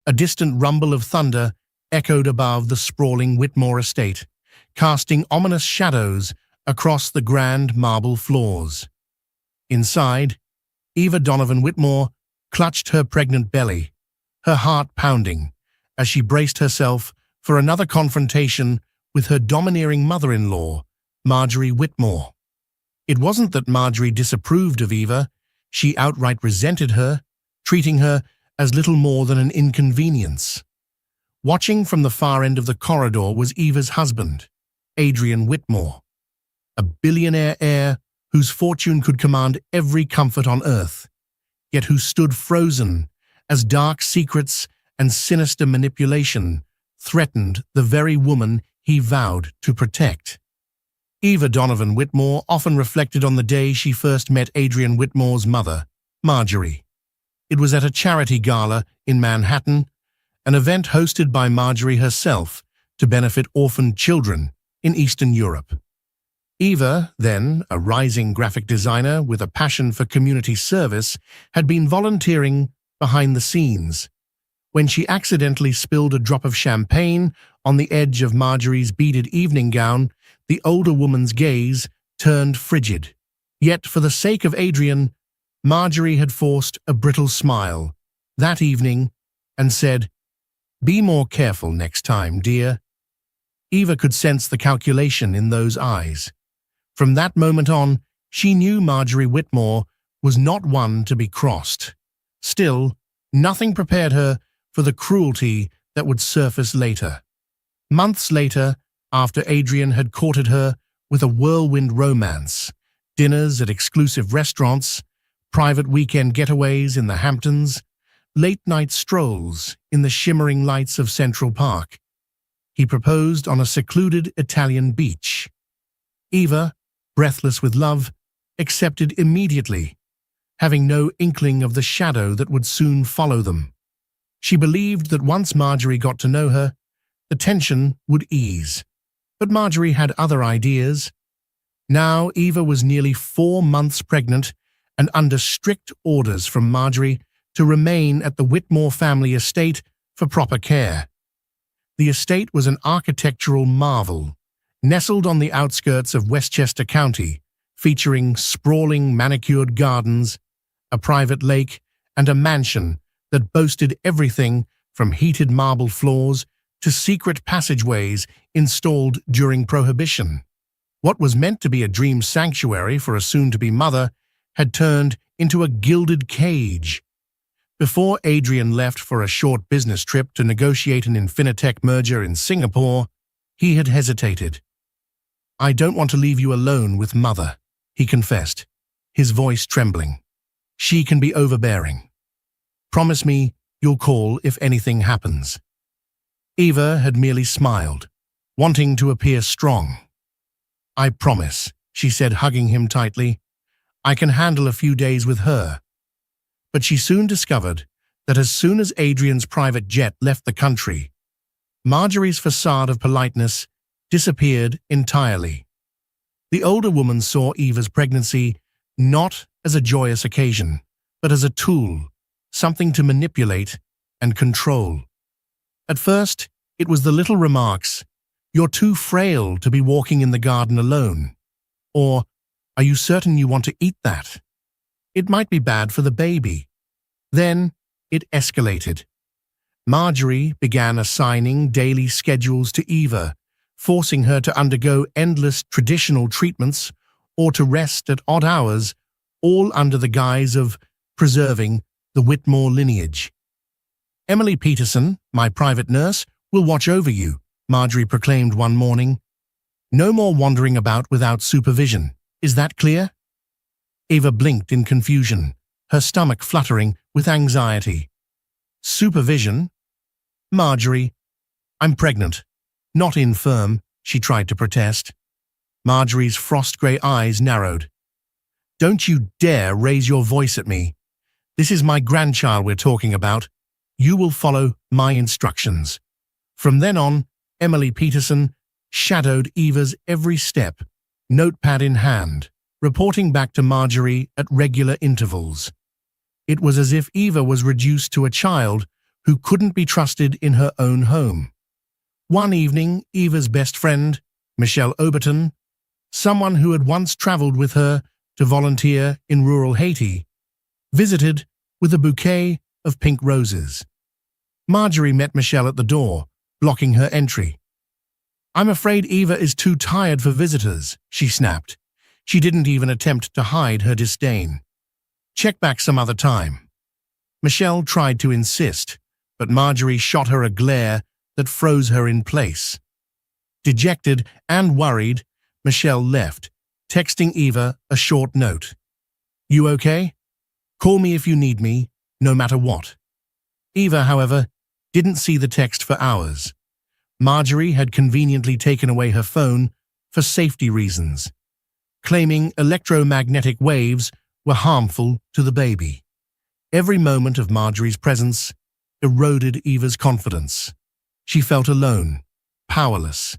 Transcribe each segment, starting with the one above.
A distant rumble of thunder echoed above the sprawling Whitmore estate, casting ominous shadows across the grand marble floors. Inside, Eva Donovan Whitmore clutched her pregnant belly, her heart pounding, as she braced herself for another confrontation with her domineering mother-in-law, Marjorie Whitmore. It wasn't that Marjorie disapproved of Eva, she outright resented her, treating her as little more than an inconvenience. Watching from the far end of the corridor was Eva's husband, Adrian Whitmore, a billionaire heir whose fortune could command every comfort on earth, yet who stood frozen as dark secrets and sinister manipulation threatened the very woman he vowed to protect. Eva Donovan Whitmore often reflected on the day she first met Adrian Whitmore's mother, Marjorie. It was at a charity gala in Manhattan, an event hosted by Marjorie herself to benefit orphaned children in Eastern Europe. Eva, then a rising graphic designer with a passion for community service, had been volunteering behind the scenes. When she accidentally spilled a drop of champagne on the edge of Marjorie's beaded evening gown, the older woman's gaze turned frigid. Yet, for the sake of Adrian, Marjorie had forced a brittle smile that evening and said, "Be more careful next time, dear." Eva could sense the calculation in those eyes. From that moment on, she knew Marjorie Whitmore was not one to be crossed. Still, nothing prepared her for the cruelty that would surface later. Months later, after Adrian had courted her with a whirlwind romance, dinners at exclusive restaurants, private weekend getaways in the Hamptons, late-night strolls in the shimmering lights of Central Park, he proposed on a secluded Italian beach. Eva, breathless with love, accepted immediately, having no inkling of the shadow that would soon follow them. She believed that once Marjorie got to know her, the tension would ease. But Marjorie had other ideas. Now Eva was nearly 4 months pregnant and under strict orders from Marjorie to remain at the Whitmore family estate for proper care. The estate was an architectural marvel, nestled on the outskirts of Westchester County, featuring sprawling manicured gardens, a private lake, and a mansion that boasted everything from heated marble floors to secret passageways installed during Prohibition. What was meant to be a dream sanctuary for a soon-to-be mother had turned into a gilded cage. Before Adrian left for a short business trip to negotiate an Infinitec merger in Singapore, he had hesitated. "I don't want to leave you alone with Mother," he confessed, his voice trembling. "She can be overbearing. Promise me you'll call if anything happens." Eva had merely smiled, wanting to appear strong. "I promise," she said, hugging him tightly. "I can handle a few days with her." But she soon discovered that as soon as Adrian's private jet left the country, Marjorie's facade of politeness disappeared entirely. The older woman saw Eva's pregnancy not as a joyous occasion, but as a tool, something to manipulate and control. At first, it was the little remarks, "You're too frail to be walking in the garden alone," or "Are you certain you want to eat that? It might be bad for the baby." Then it escalated. Marjorie began assigning daily schedules to Eva, forcing her to undergo endless traditional treatments or to rest at odd hours, all under the guise of preserving the Whitmore lineage. "Emily Peterson, my private nurse, will watch over you," Marjorie proclaimed one morning. "No more wandering about without supervision. Is that clear?" Eva blinked in confusion, her stomach fluttering with anxiety. "Supervision? Marjorie, I'm pregnant, not infirm," she tried to protest. Marjorie's frost-grey eyes narrowed. "Don't you dare raise your voice at me. This is my grandchild we're talking about. You will follow my instructions." From then on, Emily Peterson shadowed Eva's every step, notepad in hand, reporting back to Marjorie at regular intervals. It was as if Eva was reduced to a child who couldn't be trusted in her own home. One evening, Eva's best friend, Michelle Oberton, someone who had once traveled with her to volunteer in rural Haiti, visited with a bouquet of pink roses. Marjorie met Michelle at the door, blocking her entry. "I'm afraid Eva is too tired for visitors," she snapped. She didn't even attempt to hide her disdain. "Check back some other time." Michelle tried to insist, but Marjorie shot her a glare that froze her in place. Dejected and worried, Michelle left, texting Eva a short note. "You okay? Call me if you need me, no matter what." Eva, however, didn't see the text for hours. Marjorie had conveniently taken away her phone for safety reasons, claiming electromagnetic waves were harmful to the baby. Every moment of Marjorie's presence eroded Eva's confidence. She felt alone, powerless.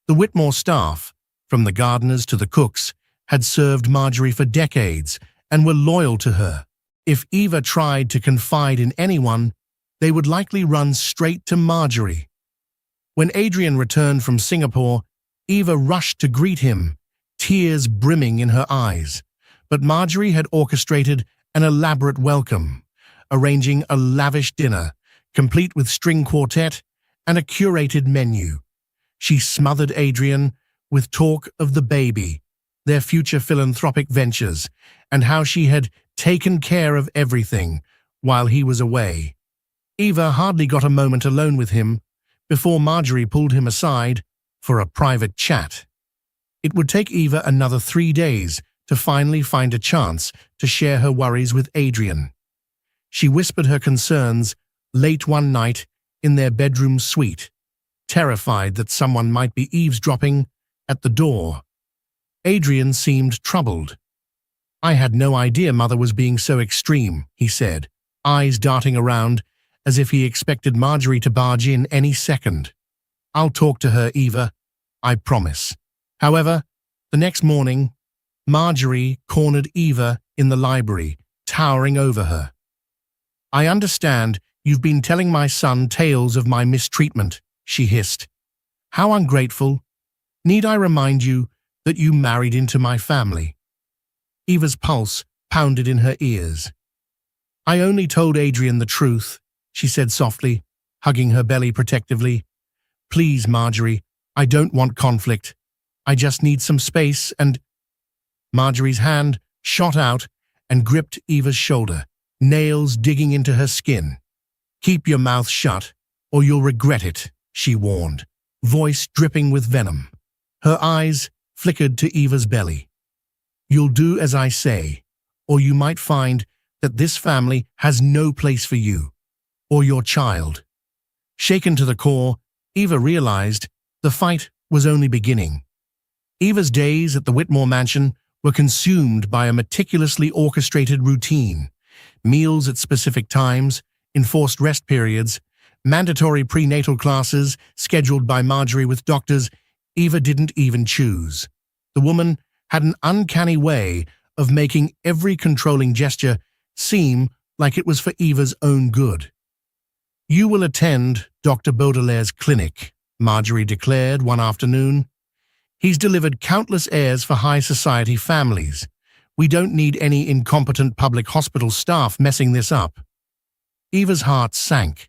The Whitmore staff, from the gardeners to the cooks, had served Marjorie for decades and were loyal to her. If Eva tried to confide in anyone, they would likely run straight to Marjorie. When Adrian returned from Singapore, Eva rushed to greet him, tears brimming in her eyes. But Marjorie had orchestrated an elaborate welcome, arranging a lavish dinner, complete with string quartet and a curated menu. She smothered Adrian with talk of the baby, their future philanthropic ventures, and how she had taken care of everything while he was away. Eva hardly got a moment alone with him before Marjorie pulled him aside for a private chat. It would take Eva another 3 days to finally find a chance to share her worries with Adrian. She whispered her concerns late one night in their bedroom suite, terrified that someone might be eavesdropping at the door. Adrian seemed troubled. "I had no idea Mother was being so extreme," he said, eyes darting around as if he expected Marjorie to barge in any second. "I'll talk to her, Eva, I promise." However, the next morning, Marjorie cornered Eva in the library, towering over her. "I understand you've been telling my son tales of my mistreatment," she hissed. "How ungrateful. Need I remind you that you married into my family?" Eva's pulse pounded in her ears. "I only told Adrian the truth," she said softly, hugging her belly protectively. "Please, Marjorie, I don't want conflict. I just need some space and—" Marjorie's hand shot out and gripped Eva's shoulder, nails digging into her skin. "Keep your mouth shut, or you'll regret it," she warned, voice dripping with venom. Her eyes flickered to Eva's belly. "You'll do as I say, or you might find that this family has no place for you, or your child." Shaken to the core, Eva realized the fight was only beginning. Eva's days at the Whitmore mansion were consumed by a meticulously orchestrated routine: meals at specific times, enforced rest periods, mandatory prenatal classes scheduled by Marjorie with doctors Eva didn't even choose. The woman had an uncanny way of making every controlling gesture seem like it was for Eva's own good. "You will attend Dr. Baudelaire's clinic," Marjorie declared one afternoon. "He's delivered countless heirs for high society families. We don't need any incompetent public hospital staff messing this up." Eva's heart sank.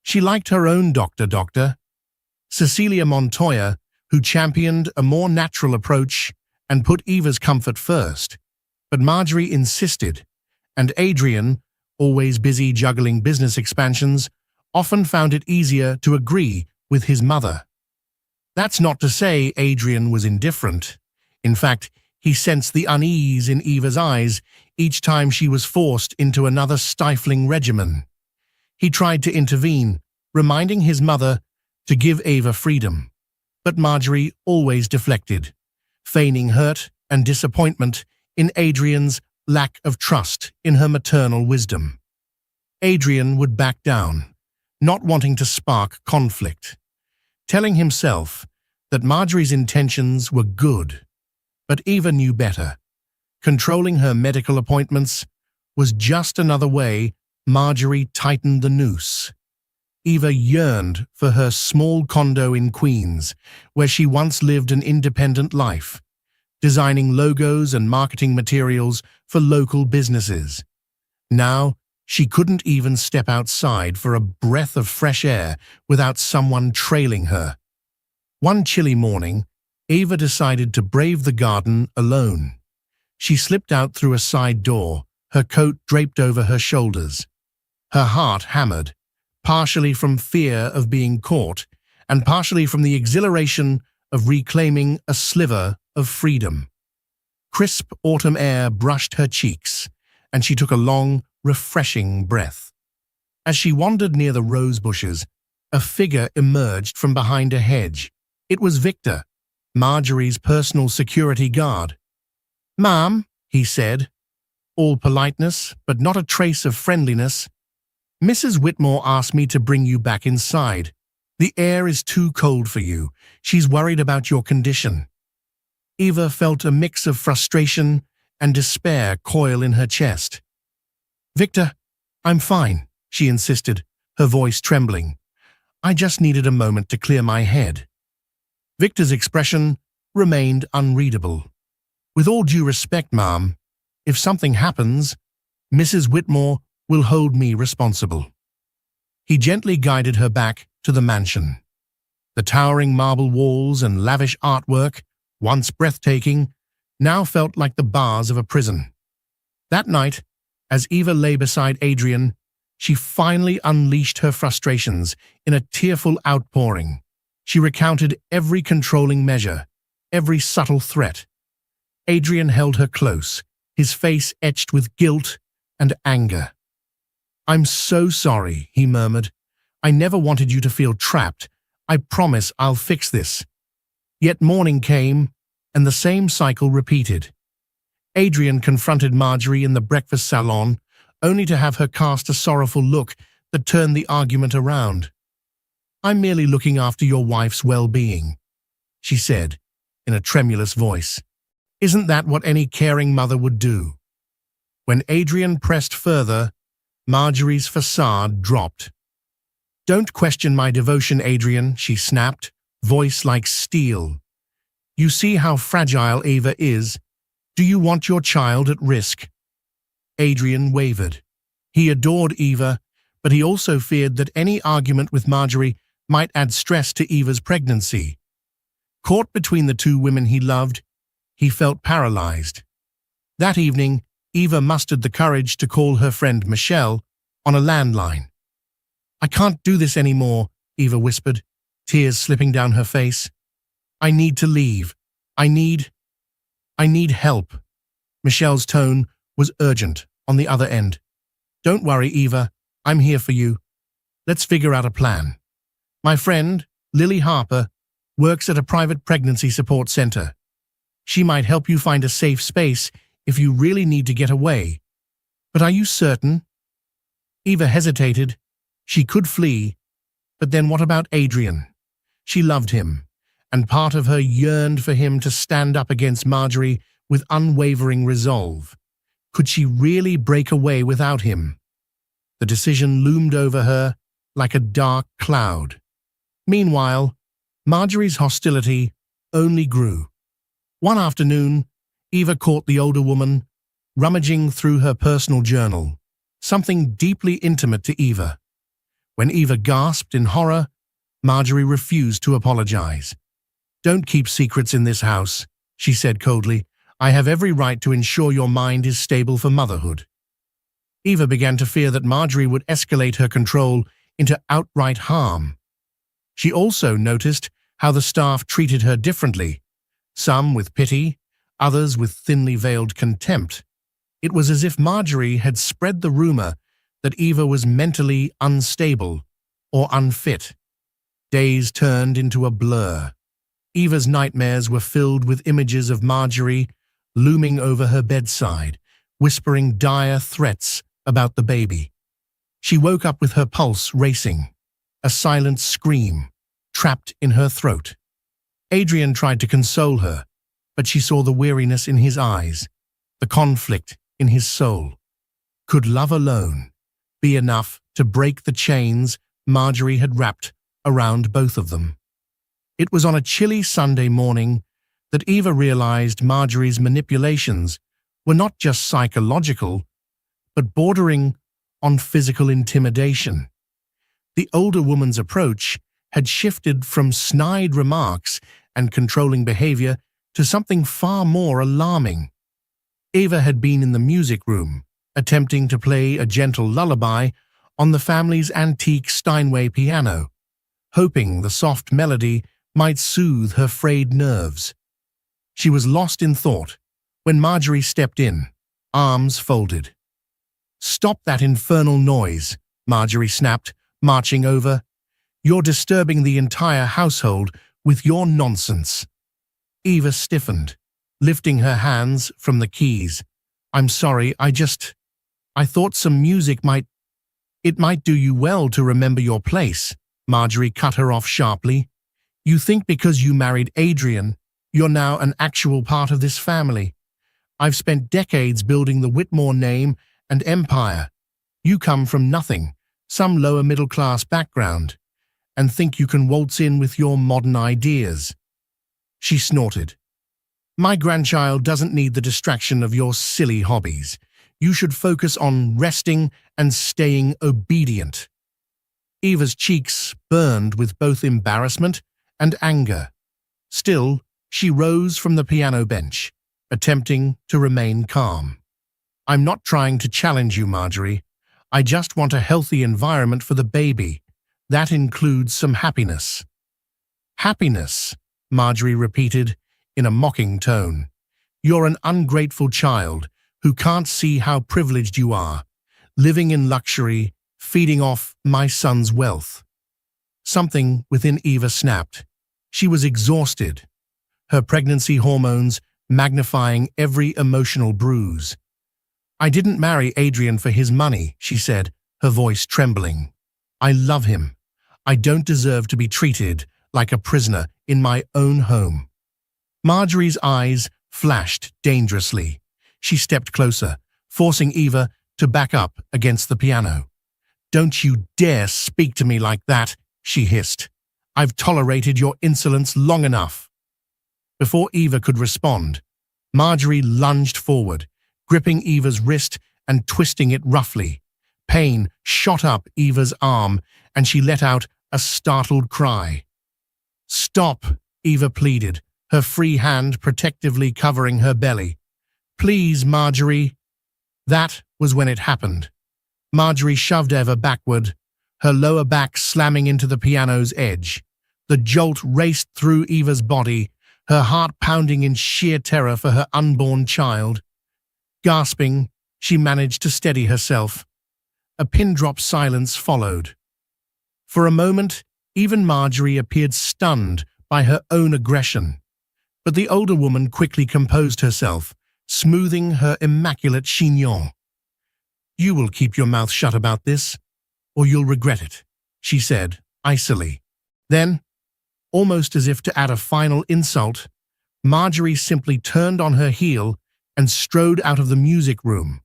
She liked her own doctor, Cecilia Montoya, who championed a more natural approach and put Eva's comfort first. But Marjorie insisted, and Adrian, always busy juggling business expansions, often found it easier to agree with his mother. That's not to say Adrian was indifferent. In fact, he sensed the unease in Eva's eyes each time she was forced into another stifling regimen. He tried to intervene, reminding his mother to give Eva freedom. But Marjorie always deflected, feigning hurt and disappointment in Adrian's lack of trust in her maternal wisdom. Adrian would back down, not wanting to spark conflict, telling himself that Marjorie's intentions were good. But Eva knew better. Controlling her medical appointments was just another way Marjorie tightened the noose. Eva yearned for her small condo in Queens, where she once lived an independent life, designing logos and marketing materials for local businesses. Now, she couldn't even step outside for a breath of fresh air without someone trailing her. One chilly morning, Eva decided to brave the garden alone. She slipped out through a side door, her coat draped over her shoulders. Her heart hammered, partially from fear of being caught, and partially from the exhilaration of reclaiming a sliver of freedom. Crisp autumn air brushed her cheeks, and she took a long, refreshing breath. As she wandered near the rose bushes, a figure emerged from behind a hedge. It was Victor, Marjorie's personal security guard. "Ma'am," he said, all politeness but not a trace of friendliness, "Mrs. Whitmore asked me to bring you back inside. The air is too cold for you. She's worried about your condition." Eva felt a mix of frustration and despair coil in her chest. "Victor, I'm fine," she insisted, her voice trembling. "I just needed a moment to clear my head." Victor's expression remained unreadable. "With all due respect, ma'am, if something happens, Mrs. Whitmore will hold me responsible." He gently guided her back to the mansion. The towering marble walls and lavish artwork, once breathtaking, now felt like the bars of a prison. That night, as Eva lay beside Adrian, she finally unleashed her frustrations in a tearful outpouring. She recounted every controlling measure, every subtle threat. Adrian held her close, his face etched with guilt and anger. "I'm so sorry," he murmured. "I never wanted you to feel trapped. I promise I'll fix this." Yet morning came, and the same cycle repeated. Adrian confronted Marjorie in the breakfast salon, only to have her cast a sorrowful look that turned the argument around. "I'm merely looking after your wife's well-being," she said, in a tremulous voice. "Isn't that what any caring mother would do?" When Adrian pressed further, Marjorie's facade dropped. "Don't question my devotion, Adrian," she snapped, voice like steel. "You see how fragile Eva is. Do you want your child at risk?" Adrian wavered. He adored Eva, but he also feared that any argument with Marjorie might add stress to Eva's pregnancy. Caught between the two women he loved, he felt paralyzed. That evening, Eva mustered the courage to call her friend Michelle on a landline. "I can't do this anymore," Eva whispered, tears slipping down her face. "I need to leave. I need help." Michelle's tone was urgent on the other end. "Don't worry, Eva. I'm here for you. Let's figure out a plan. My friend, Lily Harper, works at a private pregnancy support center. She might help you find a safe space if you really need to get away. But are you certain?" Eva hesitated. She could flee, but then what about Adrian? She loved him, and part of her yearned for him to stand up against Marjorie with unwavering resolve. Could she really break away without him? The decision loomed over her like a dark cloud. Meanwhile, Marjorie's hostility only grew. One afternoon, Eva caught the older woman rummaging through her personal journal, something deeply intimate to Eva. When Eva gasped in horror, Marjorie refused to apologize. "Don't keep secrets in this house," she said coldly. "I have every right to ensure your mind is stable for motherhood." Eva began to fear that Marjorie would escalate her control into outright harm. She also noticed how the staff treated her differently, some with pity, others with thinly veiled contempt. It was as if Marjorie had spread the rumor that Eva was mentally unstable or unfit. Days turned into a blur. Eva's nightmares were filled with images of Marjorie looming over her bedside, whispering dire threats about the baby. She woke up with her pulse racing, a silent scream trapped in her throat. Adrian tried to console her, but she saw the weariness in his eyes, the conflict in his soul. Could love alone be enough to break the chains Marjorie had wrapped around both of them. It was on a chilly Sunday morning that Eva realized Marjorie's manipulations were not just psychological, but bordering on physical intimidation. The older woman's approach had shifted from snide remarks and controlling behavior to something far more alarming. Eva had been in the music room, attempting to play a gentle lullaby on the family's antique Steinway piano, hoping the soft melody might soothe her frayed nerves. She was lost in thought when Marjorie stepped in, arms folded. "Stop that infernal noise," Marjorie snapped, marching over. "You're disturbing the entire household with your nonsense." Eva stiffened, lifting her hands from the keys. "I'm sorry, I thought some music might do you well to remember your place." Marjorie cut her off sharply. "You think because you married Adrian, you're now an actual part of this family. I've spent decades building the Whitmore name and empire. You come from nothing, some lower middle-class background, and think you can waltz in with your modern ideas." She snorted. "My grandchild doesn't need the distraction of your silly hobbies. You should focus on resting and staying obedient." Eva's cheeks burned with both embarrassment and anger. Still, she rose from the piano bench, attempting to remain calm. "I'm not trying to challenge you, Marjorie. I just want a healthy environment for the baby. That includes some happiness." "Happiness," Marjorie repeated in a mocking tone. "You're an ungrateful child who can't see how privileged you are, living in luxury, feeding off my son's wealth." Something within Eva snapped. She was exhausted, her pregnancy hormones magnifying every emotional bruise. "I didn't marry Adrian for his money," she said, her voice trembling. "I love him. I don't deserve to be treated like a prisoner in my own home." Marjorie's eyes flashed dangerously. She stepped closer, forcing Eva to back up against the piano. "Don't you dare speak to me like that," she hissed. "I've tolerated your insolence long enough." Before Eva could respond, Marjorie lunged forward, gripping Eva's wrist and twisting it roughly. Pain shot up Eva's arm, and she let out a startled cry. "Stop," Eva pleaded, her free hand protectively covering her belly. "Please, Marjorie." That was when it happened. Marjorie shoved Eva backward, her lower back slamming into the piano's edge. The jolt raced through Eva's body, her heart pounding in sheer terror for her unborn child. Gasping, she managed to steady herself. A pin-drop silence followed. For a moment, even Marjorie appeared stunned by her own aggression. But the older woman quickly composed herself, smoothing her immaculate chignon. "You will keep your mouth shut about this, or you'll regret it," she said, icily. Then, almost as if to add a final insult, Marjorie simply turned on her heel and strode out of the music room,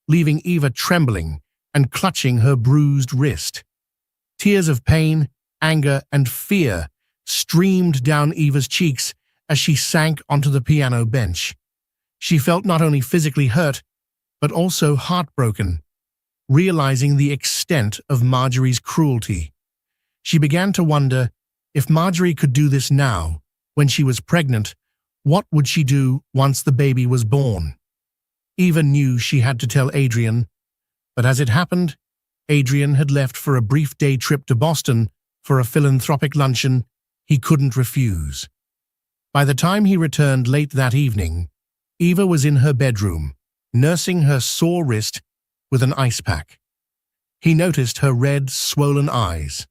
leaving Eva trembling and clutching her bruised wrist. Tears of pain, anger, and fear streamed down Eva's cheeks as she sank onto the piano bench. She felt not only physically hurt, but also heartbroken, realizing the extent of Marjorie's cruelty. She began to wonder, if Marjorie could do this now, when she was pregnant, what would she do once the baby was born? Eva knew she had to tell Adrian, but as it happened, Adrian had left for a brief day trip to Boston for a philanthropic luncheon he couldn't refuse. By the time he returned late that evening, Eva was in her bedroom, nursing her sore wrist with an ice pack. He noticed her red, swollen eyes.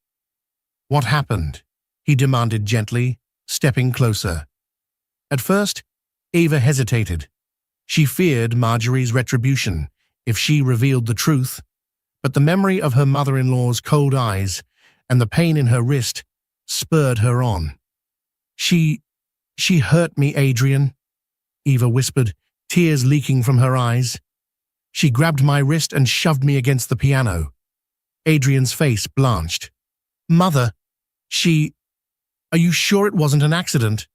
"What happened?" he demanded gently, stepping closer. At first, Eva hesitated. She feared Marjorie's retribution if she revealed the truth, but the memory of her mother-in-law's cold eyes and the pain in her wrist spurred her on. She hurt me, Adrian," Eva whispered, tears leaking from her eyes. "She grabbed my wrist and shoved me against the piano." Adrian's face blanched. Mother, are you sure it wasn't an accident?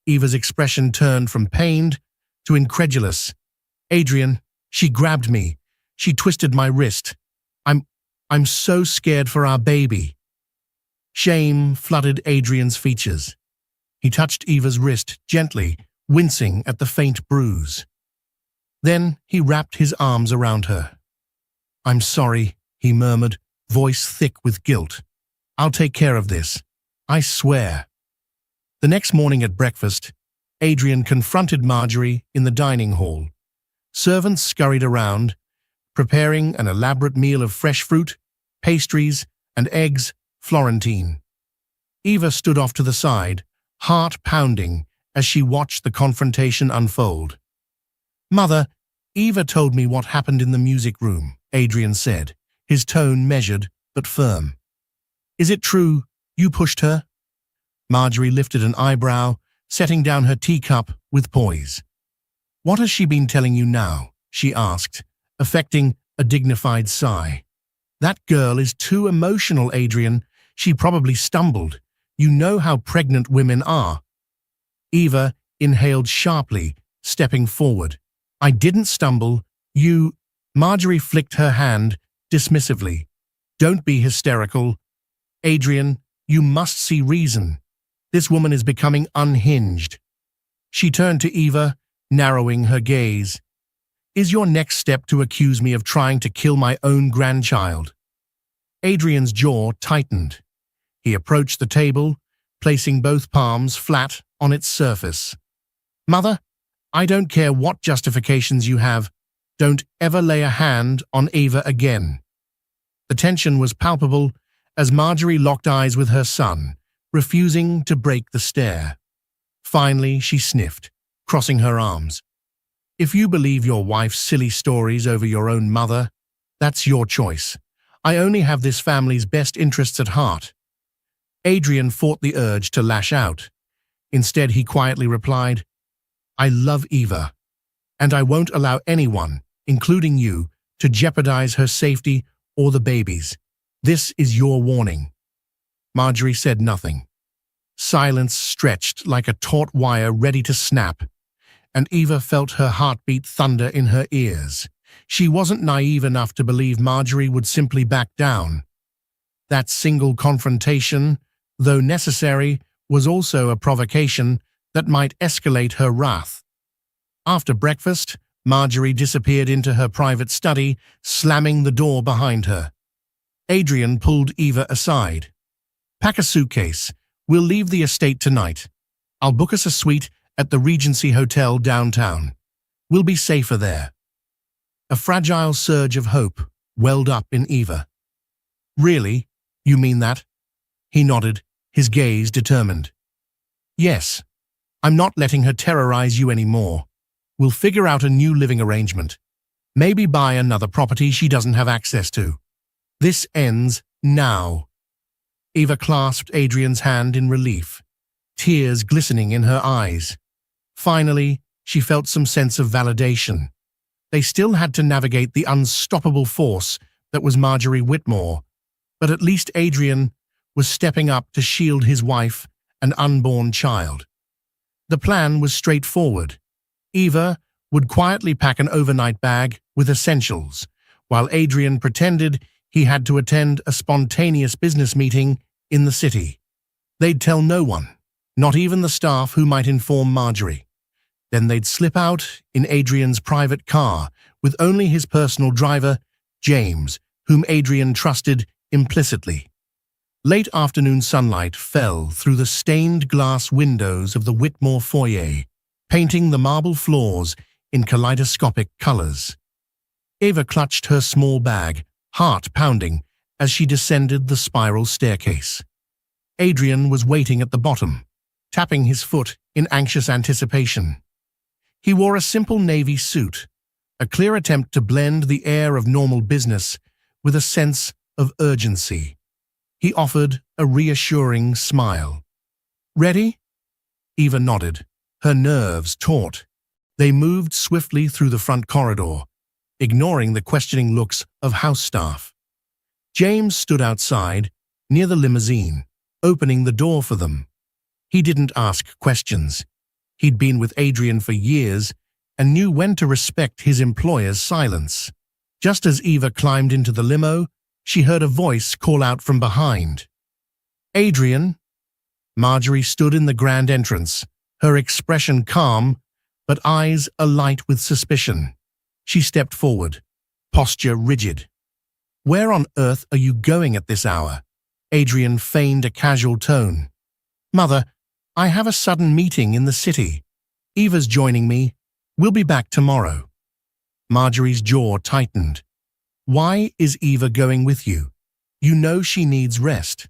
Eva's expression turned from pained to incredulous. Adrian, she grabbed me. She twisted my wrist. I'm so scared for our baby. Shame flooded Adrian's features. He touched Eva's wrist gently, wincing at the faint bruise. Then he wrapped his arms around her. I'm sorry, he murmured, voice thick with guilt. I'll take care of this. I swear. The next morning at breakfast, Adrian confronted Marjorie in the dining hall. Servants scurried around, preparing an elaborate meal of fresh fruit, pastries, and eggs Florentine. Eva stood off to the side, heart pounding, as she watched the confrontation unfold. Mother, Eva told me what happened in the music room, Adrian said, his tone measured but firm. Is it true you pushed her? Marjorie lifted an eyebrow, setting down her teacup with poise. What has she been telling you now? She asked, affecting a dignified sigh. That girl is too emotional, Adrian. She probably stumbled. You know how pregnant women are. Eva inhaled sharply, stepping forward. I didn't stumble. Marjorie flicked her hand dismissively. Don't be hysterical. Adrian, you must see reason. This woman is becoming unhinged. She turned to Eva, narrowing her gaze. Is your next step to accuse me of trying to kill my own grandchild? Adrian's jaw tightened. He approached the table, placing both palms flat on its surface. Mother, I don't care what justifications you have. Don't ever lay a hand on Eva again. The tension was palpable as Marjorie locked eyes with her son, refusing to break the stare. Finally, she sniffed, crossing her arms. If you believe your wife's silly stories over your own mother, that's your choice. I only have this family's best interests at heart. Adrian fought the urge to lash out. Instead, he quietly replied, I love Eva, and I won't allow anyone, including you, to jeopardize her safety or the baby's. This is your warning. Marjorie said nothing. Silence stretched like a taut wire ready to snap, and Eva felt her heartbeat thunder in her ears. She wasn't naive enough to believe Marjorie would simply back down. That single confrontation, though necessary, was also a provocation that might escalate her wrath. After breakfast, Marjorie disappeared into her private study, slamming the door behind her. Adrian pulled Eva aside. Pack a suitcase. We'll leave the estate tonight. I'll book us a suite at the Regency Hotel downtown. We'll be safer there. A fragile surge of hope welled up in Eva. Really? You mean that? He nodded, his gaze determined. Yes. I'm not letting her terrorize you anymore. We'll figure out a new living arrangement. Maybe buy another property she doesn't have access to. This ends now. Eva clasped Adrian's hand in relief, tears glistening in her eyes. Finally, she felt some sense of validation. They still had to navigate the unstoppable force that was Marjorie Whitmore, but at least Adrian was stepping up to shield his wife and unborn child. The plan was straightforward. Eva would quietly pack an overnight bag with essentials, while Adrian pretended he had to attend a spontaneous business meeting in the city. They'd tell no one, not even the staff who might inform Marjorie. Then they'd slip out in Adrian's private car with only his personal driver, James, whom Adrian trusted implicitly. Late afternoon sunlight fell through the stained glass windows of the Whitmore foyer, painting the marble floors in kaleidoscopic colors. Eva clutched her small bag, heart pounding, as she descended the spiral staircase. Adrian was waiting at the bottom, tapping his foot in anxious anticipation. He wore a simple navy suit, a clear attempt to blend the air of normal business with a sense of urgency. He offered a reassuring smile. Ready? Eva nodded, her nerves taut. They moved swiftly through the front corridor, ignoring the questioning looks of house staff. James stood outside, near the limousine, opening the door for them. He didn't ask questions. He'd been with Adrian for years and knew when to respect his employer's silence. Just as Eva climbed into the limo, she heard a voice call out from behind. "Adrian!" Marjorie stood in the grand entrance, her expression calm, but eyes alight with suspicion. She stepped forward, posture rigid. "Where on earth are you going at this hour?" Adrian feigned a casual tone. "Mother, I have a sudden meeting in the city. Eva's joining me. We'll be back tomorrow." Marjorie's jaw tightened. "Why is Eva going with you? You know she needs rest."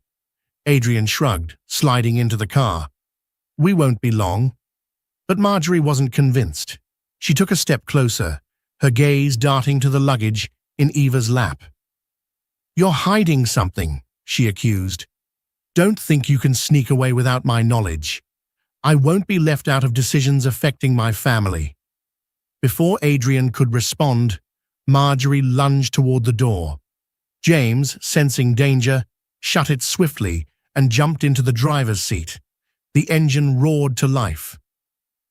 Adrian shrugged, sliding into the car. "We won't be long." But Marjorie wasn't convinced. She took a step closer, her gaze darting to the luggage in Eva's lap. "You're hiding something," she accused. "Don't think you can sneak away without my knowledge. I won't be left out of decisions affecting my family." Before Adrian could respond, Marjorie lunged toward the door. James, sensing danger, shut it swiftly and jumped into the driver's seat. The engine roared to life.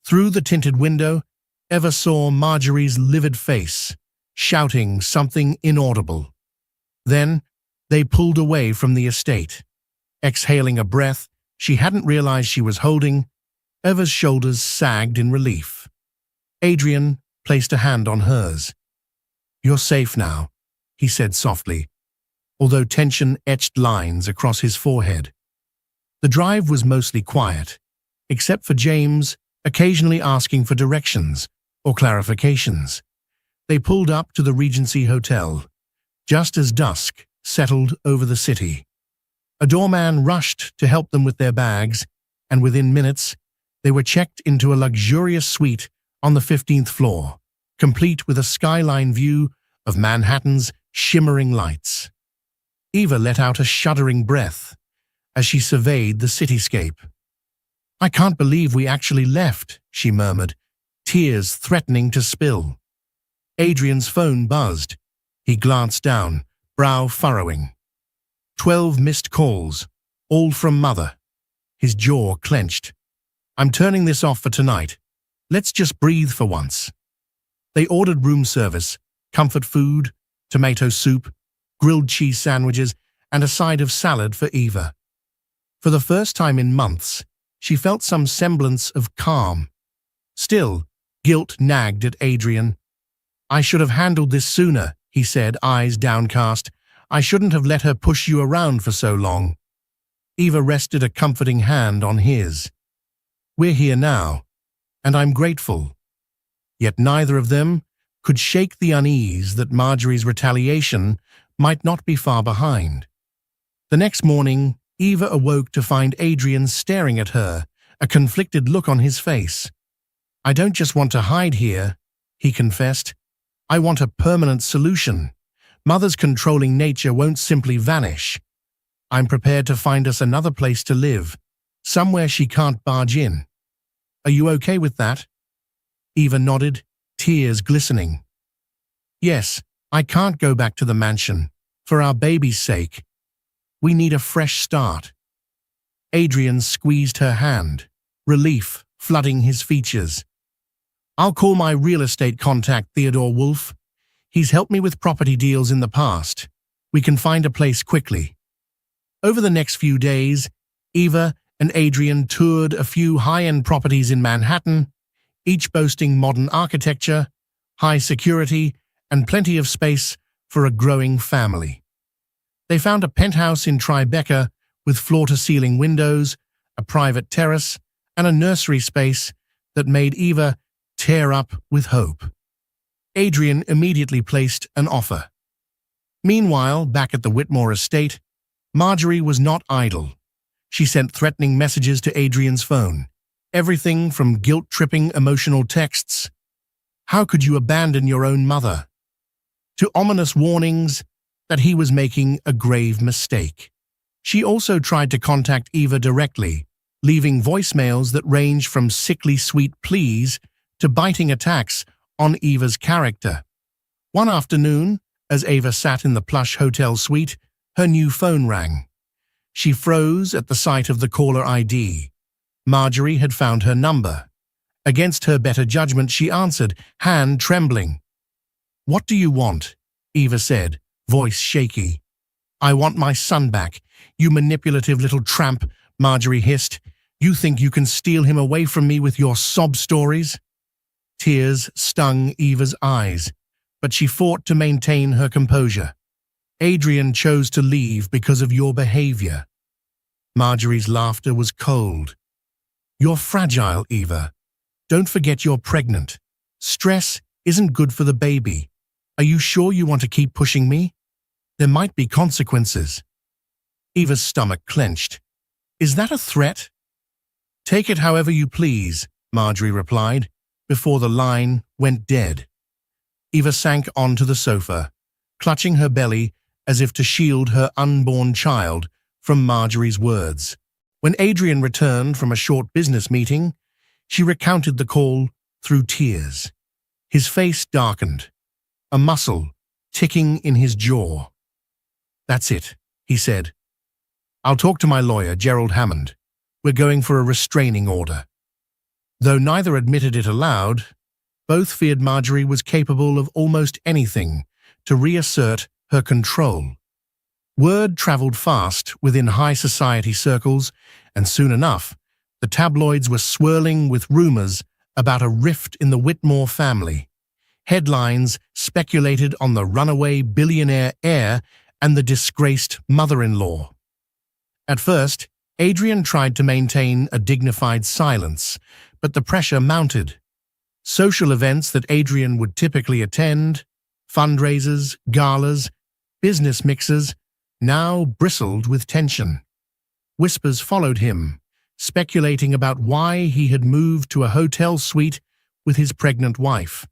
Through the tinted window, Eva saw Marjorie's livid face, shouting something inaudible. Then, they pulled away from the estate. Exhaling a breath she hadn't realized she was holding, Eva's shoulders sagged in relief. Adrian placed a hand on hers. "You're safe now," he said softly, although tension etched lines across his forehead. The drive was mostly quiet, except for James occasionally asking for directions or clarifications. They pulled up to the Regency Hotel, just as dusk settled over the city. A doorman rushed to help them with their bags, and within minutes, they were checked into a luxurious suite on the 15th floor, complete with a skyline view of Manhattan's shimmering lights. Eva let out a shuddering breath as she surveyed the cityscape. "I can't believe we actually left," she murmured, tears threatening to spill. Adrian's phone buzzed. He glanced down, brow furrowing. 12 missed calls, all from Mother. His jaw clenched. "I'm turning this off for tonight. Let's just breathe for once." They ordered room service, comfort food, tomato soup, grilled cheese sandwiches, and a side of salad for Eva. For the first time in months, she felt some semblance of calm. Still, guilt nagged at Adrian. "I should have handled this sooner," he said, eyes downcast. "I shouldn't have let her push you around for so long." Eva rested a comforting hand on his. "We're here now, and I'm grateful." Yet neither of them could shake the unease that Marjorie's retaliation might not be far behind. The next morning, Eva awoke to find Adrian staring at her, a conflicted look on his face. "I don't just want to hide here," he confessed. "I want a permanent solution. Mother's controlling nature won't simply vanish. I'm prepared to find us another place to live, somewhere she can't barge in. Are you okay with that?" Eva nodded, tears glistening. "Yes, I can't go back to the mansion, for our baby's sake. We need a fresh start." Adrian squeezed her hand, relief flooding his features. "I'll call my real estate contact, Theodore Wolfe. He's helped me with property deals in the past. We can find a place quickly." Over the next few days, Eva and Adrian toured a few high-end properties in Manhattan, each boasting modern architecture, high security, and plenty of space for a growing family. They found a penthouse in Tribeca with floor-to-ceiling windows, a private terrace, and a nursery space that made Eva tear up with hope. Adrian immediately placed an offer. Meanwhile, back at the Whitmore estate, Marjorie was not idle. She sent threatening messages to Adrian's phone, everything from guilt-tripping emotional texts, "How could you abandon your own mother?" to ominous warnings that he was making a grave mistake. She also tried to contact Eva directly, leaving voicemails that ranged from sickly sweet pleas to biting attacks on Eva's character. One afternoon, as Eva sat in the plush hotel suite, her new phone rang. She froze at the sight of the caller ID. Marjorie had found her number. Against her better judgment, she answered, hand trembling. "What do you want?" Eva said, voice shaky. "I want my son back, you manipulative little tramp," Marjorie hissed. "You think you can steal him away from me with your sob stories?" Tears stung Eva's eyes, but she fought to maintain her composure. "Adrian chose to leave because of your behavior." Marjorie's laughter was cold. "You're fragile, Eva. Don't forget you're pregnant. Stress isn't good for the baby. Are you sure you want to keep pushing me? There might be consequences." Eva's stomach clenched. "Is that a threat?" "Take it however you please," Marjorie replied, before the line went dead. Eva sank onto the sofa, clutching her belly as if to shield her unborn child from Marjorie's words. When Adrian returned from a short business meeting, she recounted the call through tears. His face darkened, a muscle ticking in his jaw. "That's it," he said. "I'll talk to my lawyer, Gerald Hammond. We're going for a restraining order." Though neither admitted it aloud, both feared Marjorie was capable of almost anything to reassert her control. Word traveled fast within high society circles, and soon enough, the tabloids were swirling with rumors about a rift in the Whitmore family. Headlines speculated on the runaway billionaire heir and the disgraced mother-in-law. At first, Adrian tried to maintain a dignified silence, but the pressure mounted. Social events that Adrian would typically attend, fundraisers, galas, business mixers, now bristled with tension. Whispers followed him, speculating about why he had moved to a hotel suite with his pregnant wife.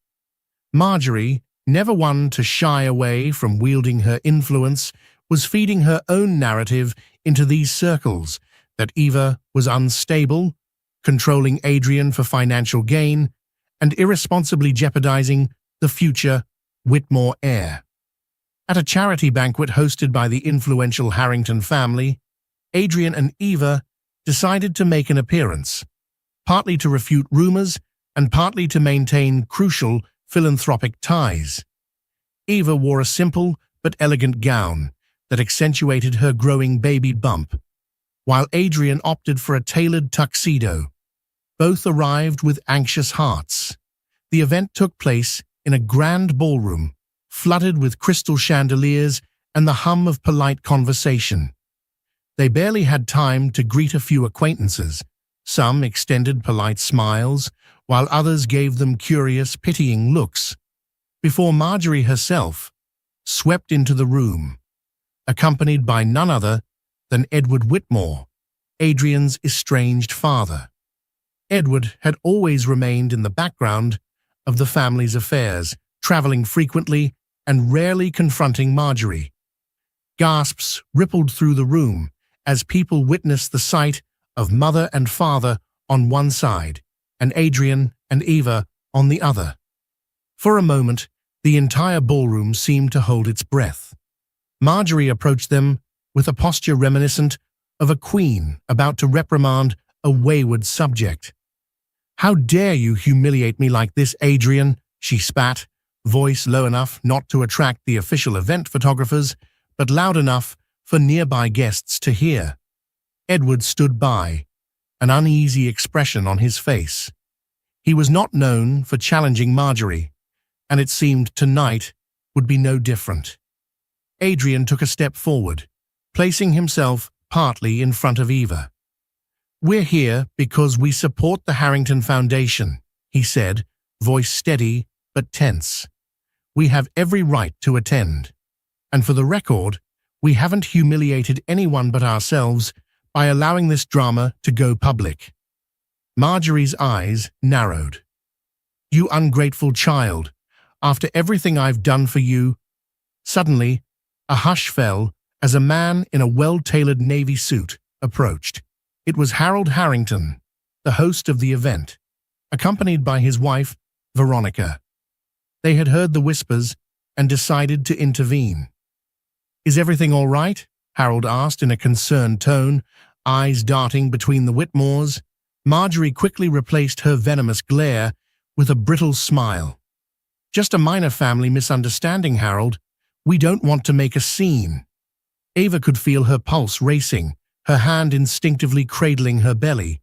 Marjorie, never one to shy away from wielding her influence, was feeding her own narrative into these circles, that Eva was unstable, controlling Adrian for financial gain, and irresponsibly jeopardizing the future Whitmore heir. At a charity banquet hosted by the influential Harrington family, Adrian and Eva decided to make an appearance, partly to refute rumors and partly to maintain crucial philanthropic ties. Eva wore a simple but elegant gown that accentuated her growing baby bump, while Adrian opted for a tailored tuxedo. Both arrived with anxious hearts. The event took place in a grand ballroom, flooded with crystal chandeliers and the hum of polite conversation. They barely had time to greet a few acquaintances. Some extended polite smiles, while others gave them curious, pitying looks, before Marjorie herself swept into the room, accompanied by none other than Edward Whitmore, Adrian's estranged father. Edward had always remained in the background of the family's affairs, traveling frequently and rarely confronting Marjorie. Gasps rippled through the room as people witnessed the sight of mother and father on one side and Adrian and Eva on the other. For a moment, the entire ballroom seemed to hold its breath. Marjorie approached them with a posture reminiscent of a queen about to reprimand a wayward subject. "How dare you humiliate me like this, Adrian?" she spat, voice low enough not to attract the official event photographers, but loud enough for nearby guests to hear. Edward stood by, an uneasy expression on his face. He was not known for challenging Marjorie, and it seemed tonight would be no different. Adrian took a step forward, placing himself partly in front of Eva. "We're here because we support the Harrington Foundation," he said, voice steady but tense. "We have every right to attend. And for the record, we haven't humiliated anyone but ourselves by allowing this drama to go public." Marjorie's eyes narrowed. "You ungrateful child, after everything I've done for you." Suddenly, a hush fell as a man in a well-tailored navy suit approached. It was Harold Harrington, the host of the event, accompanied by his wife, Veronica. They had heard the whispers and decided to intervene. "Is everything all right?" Harold asked in a concerned tone, eyes darting between the Whitmores. Marjorie quickly replaced her venomous glare with a brittle smile. Just a minor family misunderstanding, Harold. We don't want to make a scene. Ava could feel her pulse racing, her hand instinctively cradling her belly.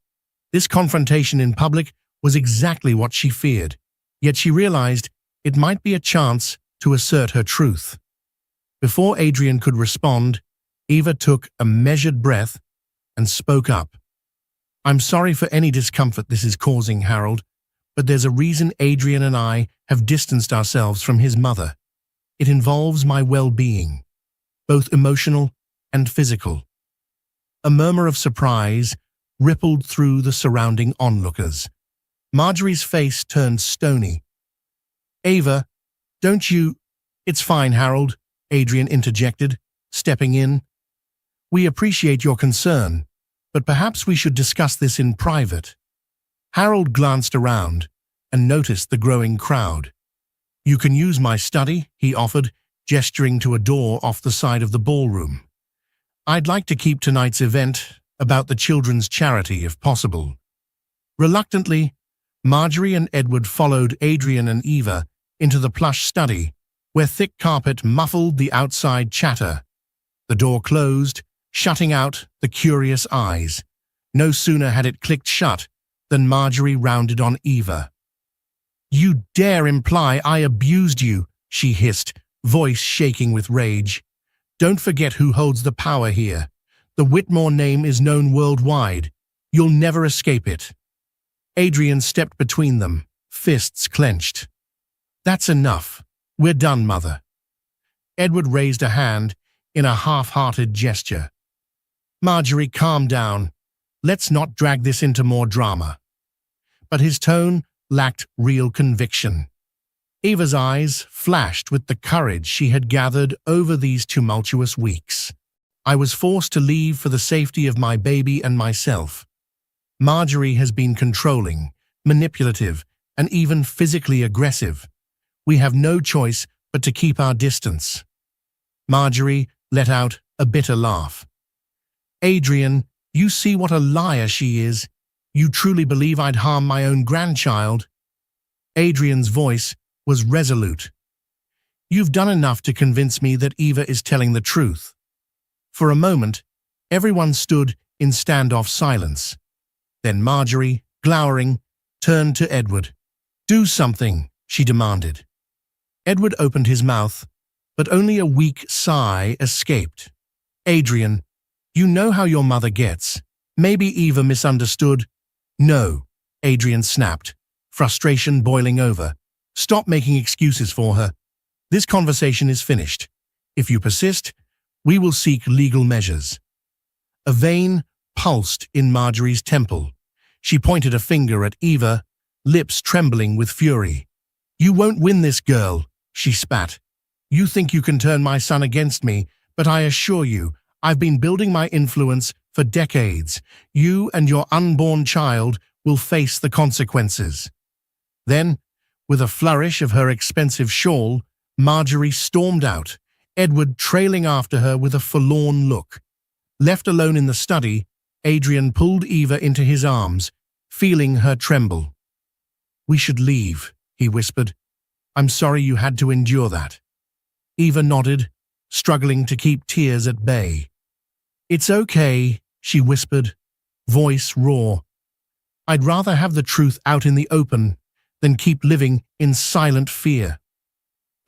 This confrontation in public was exactly what she feared, yet she realized it might be a chance to assert her truth. Before Adrian could respond, Eva took a measured breath and spoke up. I'm sorry for any discomfort this is causing, Harold, but there's a reason Adrian and I have distanced ourselves from his mother. It involves my well-being, both emotional and physical. A murmur of surprise rippled through the surrounding onlookers. Marjorie's face turned stony. Ava, don't you— It's fine, Harold, Adrian interjected, stepping in. We appreciate your concern, but perhaps we should discuss this in private. Harold glanced around and noticed the growing crowd. You can use my study, he offered, gesturing to a door off the side of the ballroom. I'd like to keep tonight's event about the children's charity if possible. Reluctantly, Marjorie and Edward followed Adrian and Eva into the plush study, where thick carpet muffled the outside chatter. The door closed, shutting out the curious eyes. No sooner had it clicked shut than Marjorie rounded on Eva. You dare imply I abused you, she hissed, voice shaking with rage. Don't forget who holds the power here. The Whitmore name is known worldwide. You'll never escape it. Adrian stepped between them, fists clenched. That's enough. We're done, Mother. Edward raised a hand in a half-hearted gesture. Marjorie, calm down. Let's not drag this into more drama. But his tone lacked real conviction. Eva's eyes flashed with the courage she had gathered over these tumultuous weeks. I was forced to leave for the safety of my baby and myself. Marjorie has been controlling, manipulative, and even physically aggressive. We have no choice but to keep our distance. Marjorie let out a bitter laugh. Adrian, you see what a liar she is. You truly believe I'd harm my own grandchild? Adrian's voice was resolute. You've done enough to convince me that Eva is telling the truth. For a moment, everyone stood in standoff silence. Then Marjorie, glowering, turned to Edward. Do something, she demanded. Edward opened his mouth, but only a weak sigh escaped. Adrian, you know how your mother gets. Maybe Eva misunderstood. No, Adrian snapped, frustration boiling over. Stop making excuses for her. This conversation is finished. If you persist, we will seek legal measures. A vein pulsed in Marjorie's temple. She pointed a finger at Eva, lips trembling with fury. You won't win this, girl, she spat. You think you can turn my son against me, but I assure you, I've been building my influence for decades. You and your unborn child will face the consequences. Then, with a flourish of her expensive shawl, Marjorie stormed out, Edward trailing after her with a forlorn look. Left alone in the study, Adrian pulled Eva into his arms, feeling her tremble. We should leave, he whispered. I'm sorry you had to endure that. Eva nodded, struggling to keep tears at bay. It's okay, she whispered, voice raw. I'd rather have the truth out in the open than keep living in silent fear.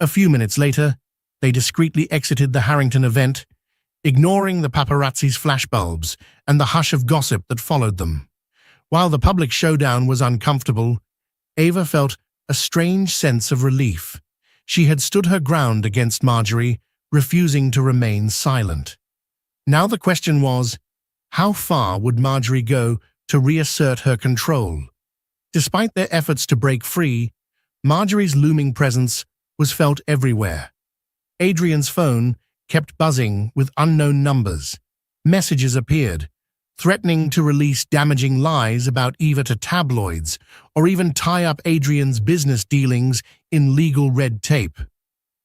A few minutes later, they discreetly exited the Harrington event, ignoring the paparazzi's flashbulbs and the hush of gossip that followed them. While the public showdown was uncomfortable, Ava felt a strange sense of relief. She had stood her ground against Marjorie, refusing to remain silent. Now the question was, how far would Marjorie go to reassert her control? Despite their efforts to break free, Marjorie's looming presence was felt everywhere. Adrian's phone kept buzzing with unknown numbers. Messages appeared, threatening to release damaging lies about Eva to tabloids or even tie up Adrian's business dealings in legal red tape.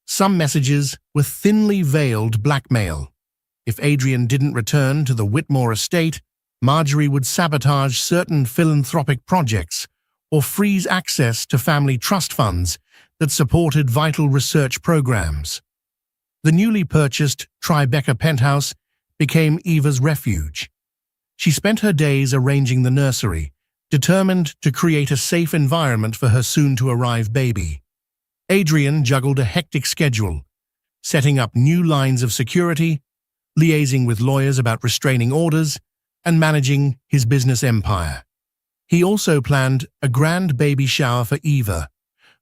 Some messages were thinly veiled blackmail. If Adrian didn't return to the Whitmore estate, Marjorie would sabotage certain philanthropic projects or freeze access to family trust funds that supported vital research programs. The newly purchased Tribeca penthouse became Eva's refuge. She spent her days arranging the nursery, determined to create a safe environment for her soon-to-arrive baby. Adrian juggled a hectic schedule, setting up new lines of security, liaising with lawyers about restraining orders, and managing his business empire. He also planned a grand baby shower for Eva,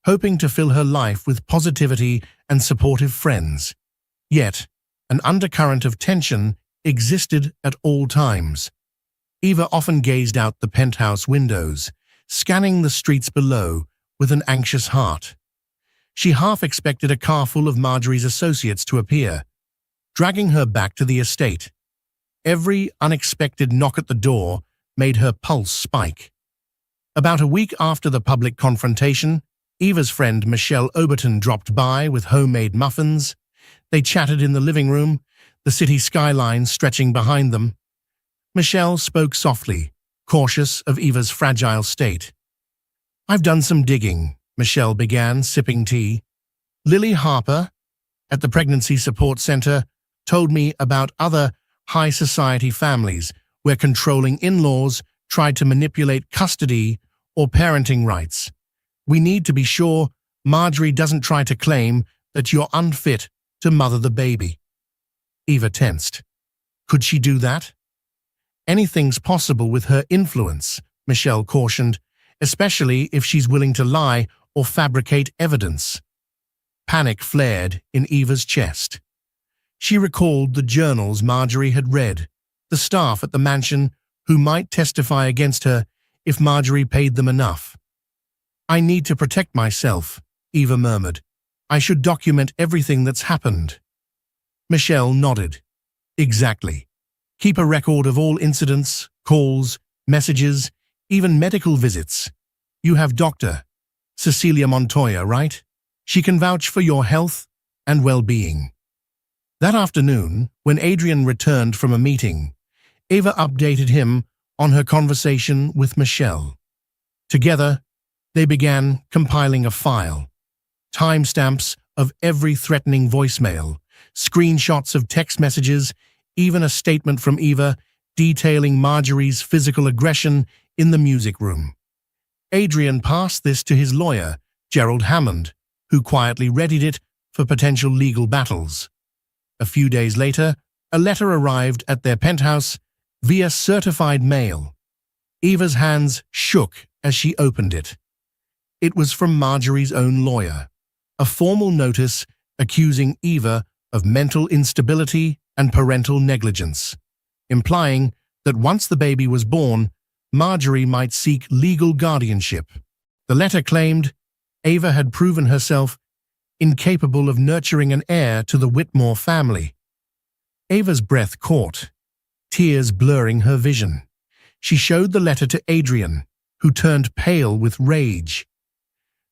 hoping to fill her life with positivity and supportive friends. Yet, an undercurrent of tension existed at all times. Eva often gazed out the penthouse windows, scanning the streets below with an anxious heart. She half expected a car full of Marjorie's associates to appear, dragging her back to the estate. Every unexpected knock at the door made her pulse spike. About a week after the public confrontation, Eva's friend Michelle Oberton dropped by with homemade muffins. They chatted in the living room, the city skyline stretching behind them. Michelle spoke softly, cautious of Eva's fragile state. "I've done some digging," Michelle began, sipping tea. "Lily Harper, at the Pregnancy Support Center, told me about other high society families where controlling in-laws tried to manipulate custody or parenting rights. We need to be sure Marjorie doesn't try to claim that you're unfit to mother the baby." Eva tensed. Could she do that? "Anything's possible with her influence," Michelle cautioned, "especially if she's willing to lie or fabricate evidence." Panic flared in Eva's chest. She recalled the journals Marjorie had read, the staff at the mansion who might testify against her if Marjorie paid them enough. "I need to protect myself," Eva murmured. "I should document everything that's happened." Michelle nodded. "Exactly. Keep a record of all incidents, calls, messages, even medical visits. You have Dr. Cecilia Montoya, right? She can vouch for your health and well-being." That afternoon, when Adrian returned from a meeting, Eva updated him on her conversation with Michelle. Together, they began compiling a file, timestamps of every threatening voicemail, screenshots of text messages, even a statement from Eva detailing Marjorie's physical aggression in the music room. Adrian passed this to his lawyer, Gerald Hammond, who quietly readied it for potential legal battles. A few days later, a letter arrived at their penthouse via certified mail. Eva's hands shook as she opened it. It was from Marjorie's own lawyer, a formal notice accusing Eva of mental instability and parental negligence, implying that once the baby was born, Marjorie might seek legal guardianship. The letter claimed Eva had proven herself incapable of nurturing an heir to the Whitmore family. Ava's breath caught, tears blurring her vision. She showed the letter to Adrian, who turned pale with rage.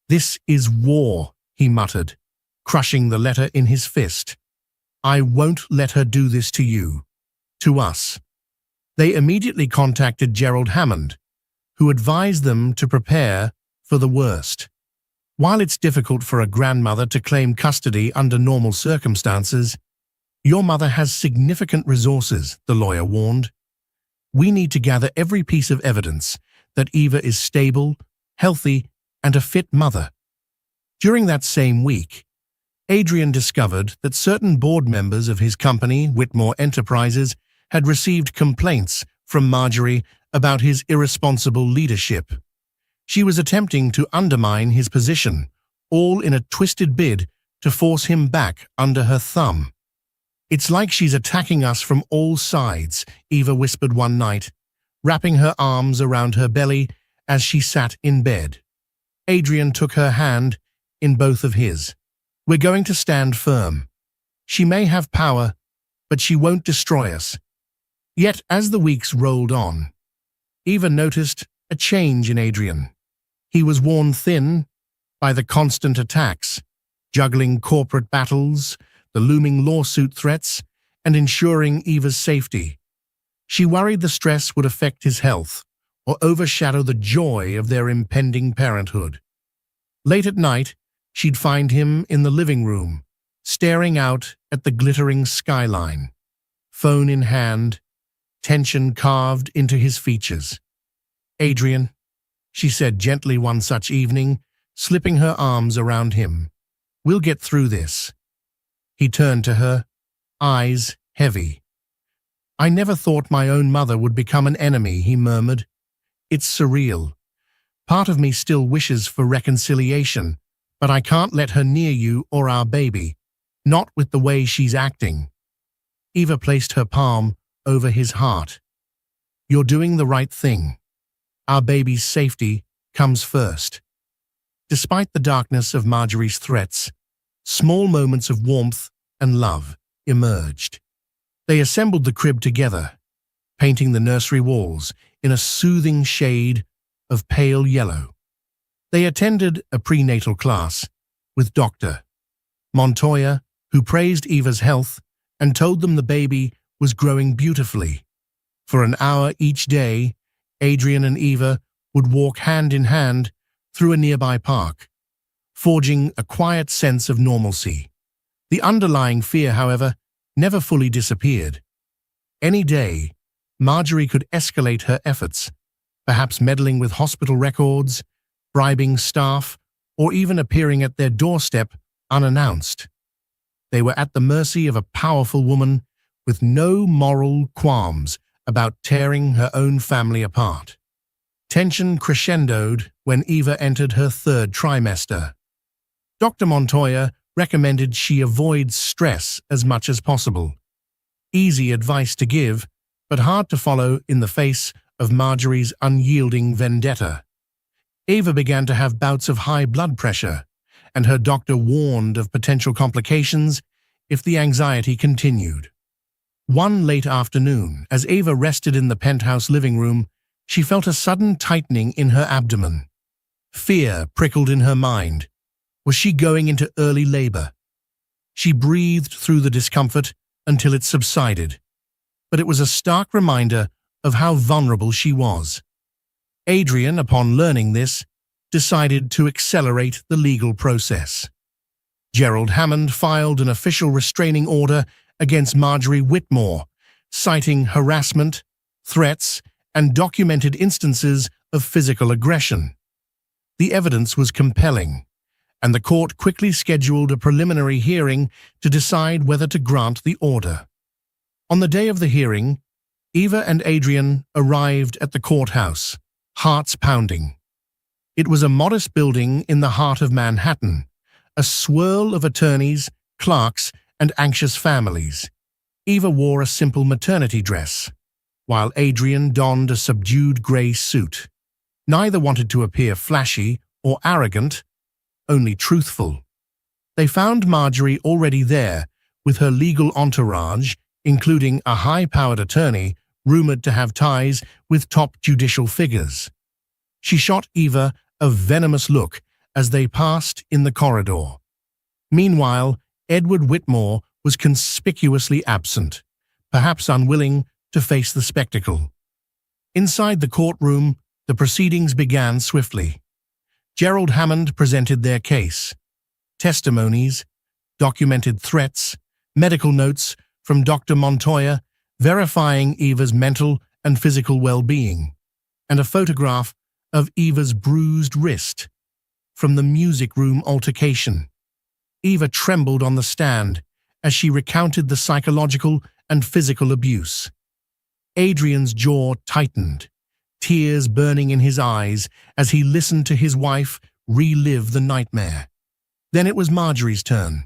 "This is war," he muttered, crushing the letter in his fist. "I won't let her do this to you, to us." They immediately contacted Gerald Hammond, who advised them to prepare for the worst. "While it's difficult for a grandmother to claim custody under normal circumstances, your mother has significant resources," the lawyer warned. "We need to gather every piece of evidence that Eva is stable, healthy, and a fit mother." During that same week, Adrian discovered that certain board members of his company, Whitmore Enterprises, had received complaints from Marjorie about his irresponsible leadership. She was attempting to undermine his position, all in a twisted bid to force him back under her thumb. "It's like she's attacking us from all sides," Eva whispered one night, wrapping her arms around her belly as she sat in bed. Adrian took her hand in both of his. "We're going to stand firm. She may have power, but she won't destroy us." Yet as the weeks rolled on, Eva noticed a change in Adrian. He was worn thin by the constant attacks, juggling corporate battles, the looming lawsuit threats, and ensuring Eva's safety. She worried the stress would affect his health or overshadow the joy of their impending parenthood. Late at night, she'd find him in the living room, staring out at the glittering skyline, phone in hand, tension carved into his features. "Adrian," she said gently one such evening, slipping her arms around him. "We'll get through this." He turned to her, eyes heavy. "I never thought my own mother would become an enemy," he murmured. "It's surreal. Part of me still wishes for reconciliation, but I can't let her near you or our baby, not with the way she's acting." Eva placed her palm over his heart. "You're doing the right thing. Our baby's safety comes first." Despite the darkness of Marjorie's threats, small moments of warmth and love emerged. They assembled the crib together, painting the nursery walls in a soothing shade of pale yellow. They attended a prenatal class with Dr. Montoya, who praised Eva's health and told them the baby was growing beautifully. For an hour each day, Adrian and Eva would walk hand in hand through a nearby park, forging a quiet sense of normalcy. The underlying fear, however, never fully disappeared. Any day, Marjorie could escalate her efforts, perhaps meddling with hospital records, bribing staff, or even appearing at their doorstep unannounced. They were at the mercy of a powerful woman with no moral qualms about tearing her own family apart. Tension crescendoed when Eva entered her third trimester. Dr. Montoya recommended she avoid stress as much as possible. Easy advice to give, but hard to follow in the face of Marjorie's unyielding vendetta. Eva began to have bouts of high blood pressure, and her doctor warned of potential complications if the anxiety continued. One late afternoon, as Eva rested in the penthouse living room, she felt a sudden tightening in her abdomen. Fear prickled in her mind. Was she going into early labor? She breathed through the discomfort until it subsided, but it was a stark reminder of how vulnerable she was. Adrian, upon learning this, decided to accelerate the legal process. Gerald Hammond filed an official restraining order against Marjorie Whitmore, citing harassment, threats, and documented instances of physical aggression. The evidence was compelling, and the court quickly scheduled a preliminary hearing to decide whether to grant the order. On the day of the hearing, Eva and Adrian arrived at the courthouse, hearts pounding. It was a modest building in the heart of Manhattan, a swirl of attorneys, clerks, and anxious families. Eva wore a simple maternity dress, while Adrian donned a subdued grey suit. Neither wanted to appear flashy or arrogant, only truthful. They found Marjorie already there, with her legal entourage, including a high-powered attorney rumored to have ties with top judicial figures. She shot Eva a venomous look as they passed in the corridor. Meanwhile, Edward Whitmore was conspicuously absent, perhaps unwilling to face the spectacle. Inside the courtroom, the proceedings began swiftly. Gerald Hammond presented their case. Testimonies, documented threats, medical notes from Dr. Montoya verifying Eva's mental and physical well-being, and a photograph of Eva's bruised wrist from the music room altercation. Eva trembled on the stand as she recounted the psychological and physical abuse. Adrian's jaw tightened, tears burning in his eyes as he listened to his wife relive the nightmare. Then it was Marjorie's turn.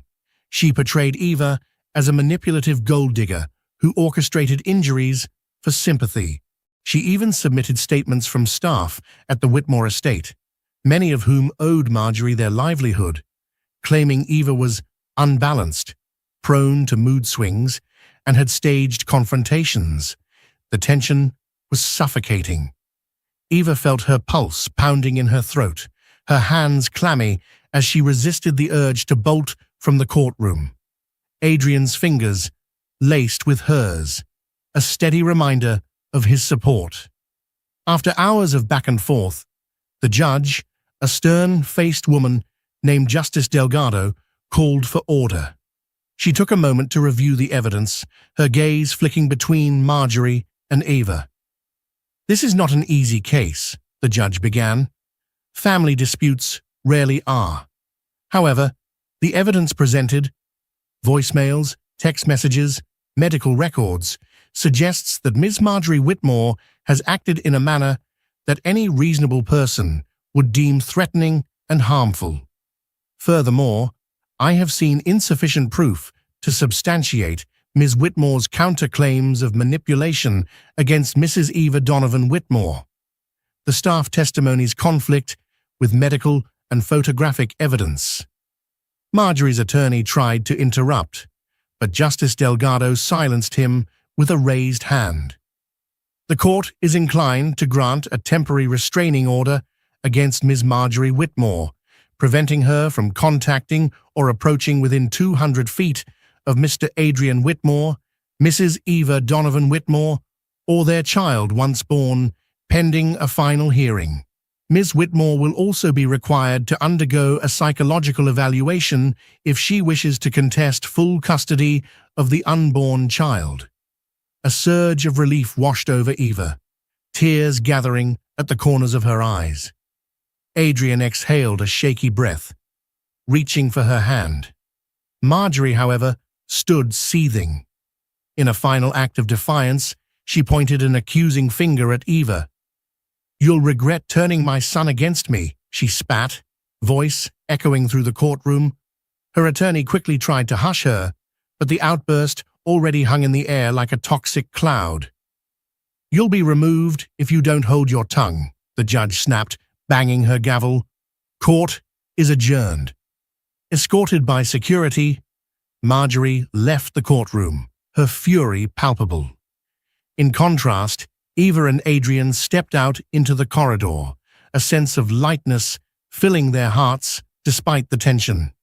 She portrayed Eva as a manipulative gold digger who orchestrated injuries for sympathy. She even submitted statements from staff at the Whitmore estate, many of whom owed Marjorie their livelihood, claiming Eva was unbalanced, prone to mood swings, and had staged confrontations. The tension was suffocating. Eva felt her pulse pounding in her throat, her hands clammy as she resisted the urge to bolt from the courtroom. Adrian's fingers laced with hers, a steady reminder of his support. After hours of back and forth, the judge, a stern-faced woman named Justice Delgado, called for order. She took a moment to review the evidence, her gaze flicking between Marjorie and Ava. "This is not an easy case," the judge began. "Family disputes rarely are. However, the evidence presented, voicemails, text messages, medical records, suggests that Ms. Marjorie Whitmore has acted in a manner that any reasonable person would deem threatening and harmful. Furthermore, I have seen insufficient proof to substantiate Ms. Whitmore's counterclaims of manipulation against Mrs. Eva Donovan Whitmore. The staff testimonies conflict with medical and photographic evidence." Marjorie's attorney tried to interrupt, but Justice Delgado silenced him with a raised hand. "The court is inclined to grant a temporary restraining order against Ms. Marjorie Whitmore, preventing her from contacting or approaching within 200 feet of Mr. Adrian Whitmore, Mrs. Eva Donovan Whitmore, or their child once born, pending a final hearing. Ms. Whitmore will also be required to undergo a psychological evaluation if she wishes to contest full custody of the unborn child." A surge of relief washed over Eva, tears gathering at the corners of her eyes. Adrian exhaled a shaky breath, reaching for her hand. Marjorie, however, stood seething. In a final act of defiance, she pointed an accusing finger at Eva. "You'll regret turning my son against me," she spat, voice echoing through the courtroom. Her attorney quickly tried to hush her, but the outburst already hung in the air like a toxic cloud. "You'll be removed if you don't hold your tongue," the judge snapped, banging her gavel. "Court is adjourned." Escorted by security, Marjorie left the courtroom, her fury palpable. In contrast, Eva and Adrian stepped out into the corridor, a sense of lightness filling their hearts despite the tension.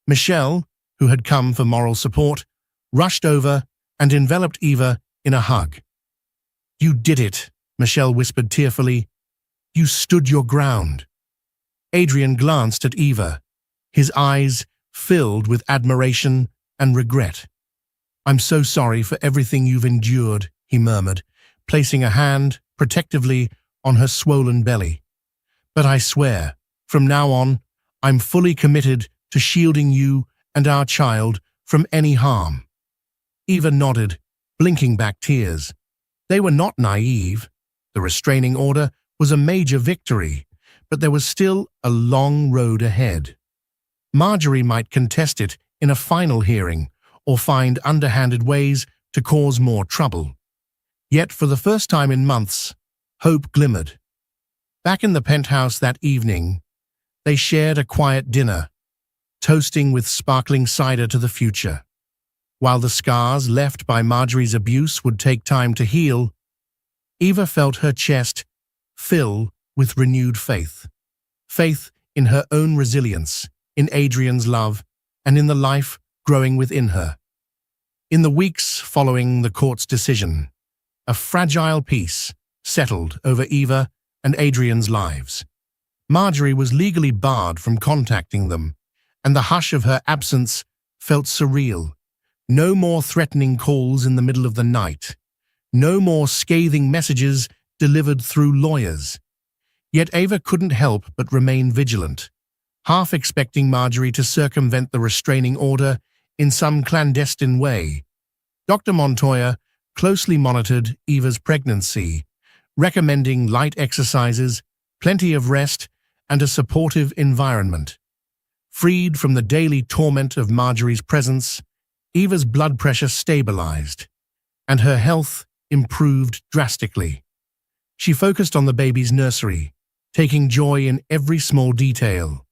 Michelle, who had come for moral support, rushed over and enveloped Eva in a hug. "You did it," Michelle whispered tearfully. "You stood your ground." Adrian glanced at Eva, his eyes filled with admiration and regret. "I'm so sorry for everything you've endured," he murmured, placing a hand protectively on her swollen belly. "But I swear, from now on, I'm fully committed to shielding you and our child from any harm." Eva nodded, blinking back tears. They were not naive. The restraining order was a major victory, but there was still a long road ahead. Marjorie might contest it in a final hearing or find underhanded ways to cause more trouble. Yet for the first time in months, hope glimmered. Back in the penthouse that evening, they shared a quiet dinner, toasting with sparkling cider to the future. While the scars left by Marjorie's abuse would take time to heal, Eva felt her chest fill with renewed faith. Faith in her own resilience, in Adrian's love, and in the life growing within her. In the weeks following the court's decision, a fragile peace settled over Eva and Adrian's lives. Marjorie was legally barred from contacting them, and the hush of her absence felt surreal. No more threatening calls in the middle of the night. No more scathing messages delivered through lawyers. Yet Ava couldn't help but remain vigilant, half expecting Marjorie to circumvent the restraining order in some clandestine way. Dr. Montoya closely monitored Eva's pregnancy, recommending light exercises, plenty of rest, and a supportive environment. Freed from the daily torment of Marjorie's presence, Eva's blood pressure stabilized, and her health improved drastically. She focused on the baby's nursery, taking joy in every small detail.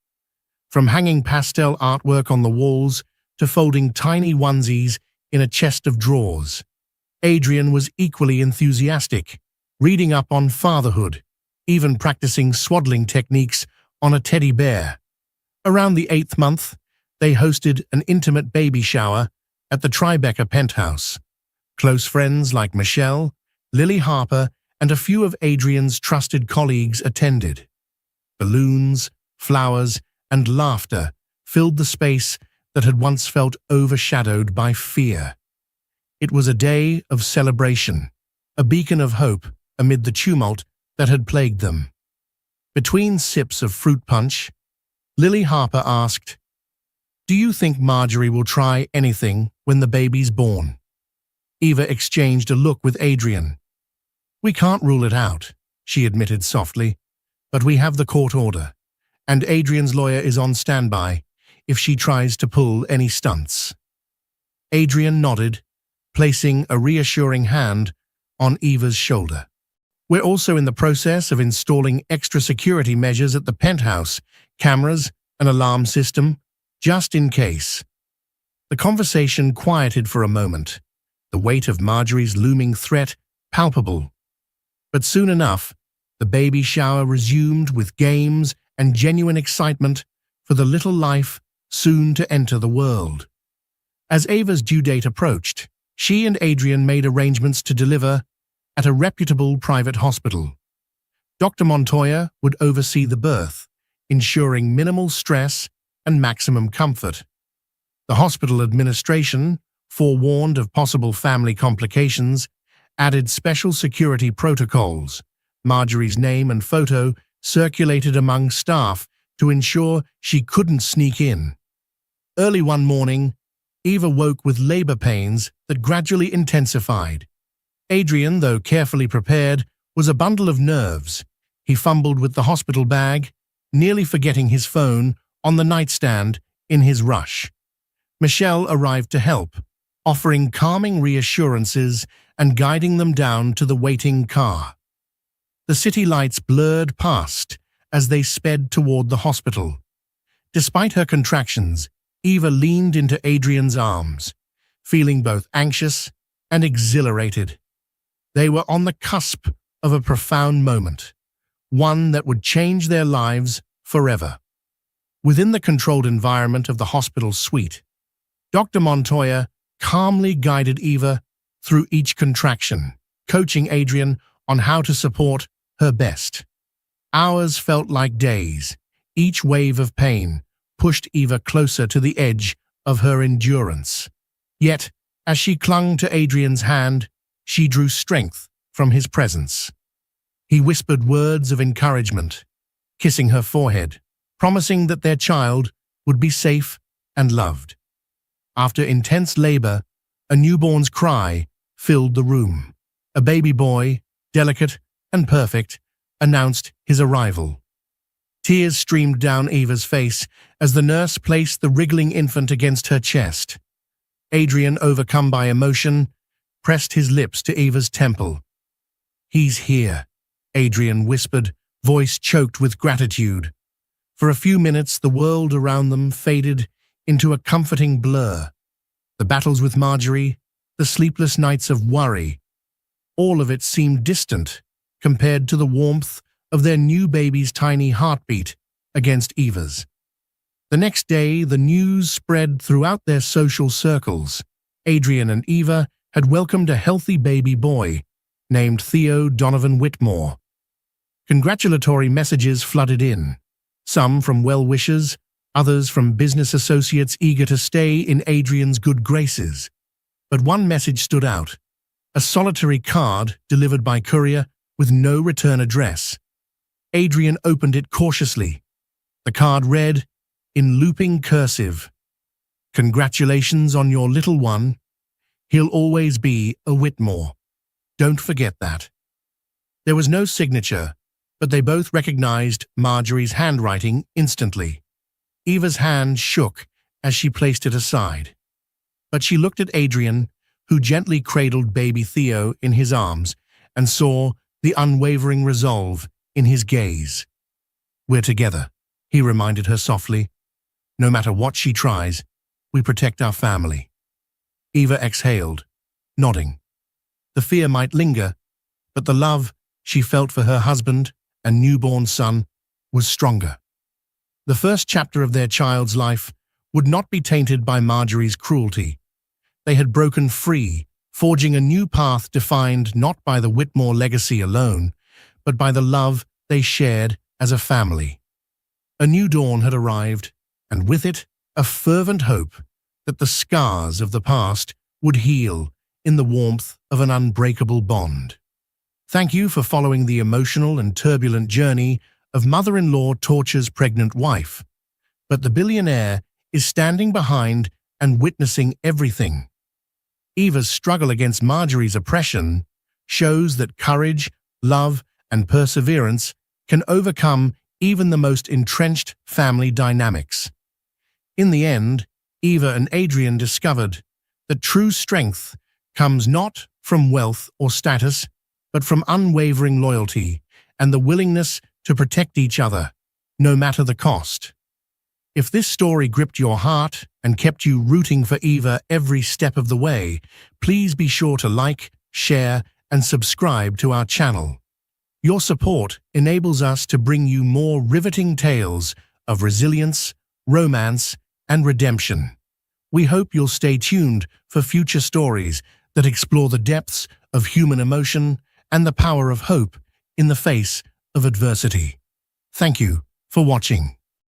From hanging pastel artwork on the walls to folding tiny onesies in a chest of drawers. Adrian was equally enthusiastic, reading up on fatherhood, even practicing swaddling techniques on a teddy bear. Around the 8th month, they hosted an intimate baby shower at the Tribeca penthouse. Close friends like Michelle, Lily Harper, and a few of Adrian's trusted colleagues attended. Balloons, flowers, and laughter filled the space that had once felt overshadowed by fear. It was a day of celebration, a beacon of hope amid the tumult that had plagued them. Between sips of fruit punch, Lily Harper asked, "Do you think Marjorie will try anything when the baby's born?" Eva exchanged a look with Adrian. "We can't rule it out," she admitted softly, "but we have the court order, and Adrian's lawyer is on standby if she tries to pull any stunts." Adrian nodded, placing a reassuring hand on Eva's shoulder. "We're also in the process of installing extra security measures at the penthouse, cameras, an alarm system, just in case." The conversation quieted for a moment, the weight of Marjorie's looming threat palpable. But soon enough, the baby shower resumed with games and genuine excitement for the little life soon to enter the world. As Ava's due date approached, she and Adrian made arrangements to deliver at a reputable private hospital. Dr. Montoya would oversee the birth, ensuring minimal stress and maximum comfort. The hospital administration, forewarned of possible family complications, added special security protocols. Marjorie's name and photo circulated among staff to ensure she couldn't sneak in. Early one morning, Eva woke with labor pains that gradually intensified. Adrian, though carefully prepared, was a bundle of nerves. He fumbled with the hospital bag, nearly forgetting his phone on the nightstand in his rush. Michelle arrived to help, offering calming reassurances and guiding them down to the waiting car. The city lights blurred past as they sped toward the hospital. Despite her contractions, Eva leaned into Adrian's arms, feeling both anxious and exhilarated. They were on the cusp of a profound moment, one that would change their lives forever. Within the controlled environment of the hospital suite, Dr. Montoya calmly guided Eva through each contraction, coaching Adrian on how to support her best. Hours felt like days. Each wave of pain pushed Eva closer to the edge of her endurance. Yet, as she clung to Adrian's hand, she drew strength from his presence. He whispered words of encouragement, kissing her forehead, promising that their child would be safe and loved. After intense labor, a newborn's cry filled the room. A baby boy, delicate and perfect, announced his arrival. Tears streamed down Eva's face as the nurse placed the wriggling infant against her chest. Adrian, overcome by emotion, pressed his lips to Eva's temple. "He's here," Adrian whispered, voice choked with gratitude. For a few minutes, the world around them faded into a comforting blur. The battles with Marjorie, the sleepless nights of worry, all of it seemed distant compared to the warmth of their new baby's tiny heartbeat against Eva's. The next day, the news spread throughout their social circles. Adrian and Eva had welcomed a healthy baby boy named Theo Donovan Whitmore. Congratulatory messages flooded in, some from well-wishers, others from business associates eager to stay in Adrian's good graces. But one message stood out, a solitary card delivered by courier with no return address. Adrian opened it cautiously. The card read, in looping cursive, "Congratulations on your little one. He'll always be a Whitmore. Don't forget that." There was no signature, but they both recognized Marjorie's handwriting instantly. Eva's hand shook as she placed it aside. But she looked at Adrian, who gently cradled baby Theo in his arms, and saw the unwavering resolve in his gaze. "We're together," he reminded her softly. "No matter what she tries, we protect our family." Eva exhaled, nodding. The fear might linger, but the love she felt for her husband and newborn son was stronger. The first chapter of their child's life would not be tainted by Marjorie's cruelty. They had broken free, forging a new path defined not by the Whitmore legacy alone, but by the love they shared as a family. A new dawn had arrived, and with it, a fervent hope that the scars of the past would heal in the warmth of an unbreakable bond. Thank you for following the emotional and turbulent journey of mother-in-law tortures pregnant wife. But the billionaire is standing behind and witnessing everything. Eva's struggle against Marjorie's oppression shows that courage, love, and perseverance can overcome even the most entrenched family dynamics. In the end, Eva and Adrian discovered that true strength comes not from wealth or status, but from unwavering loyalty and the willingness to protect each other, no matter the cost. If this story gripped your heart and kept you rooting for Eva every step of the way, please be sure to like, share, and subscribe to our channel. Your support enables us to bring you more riveting tales of resilience, romance, and redemption. We hope you'll stay tuned for future stories that explore the depths of human emotion and the power of hope in the face of adversity. Thank you for watching.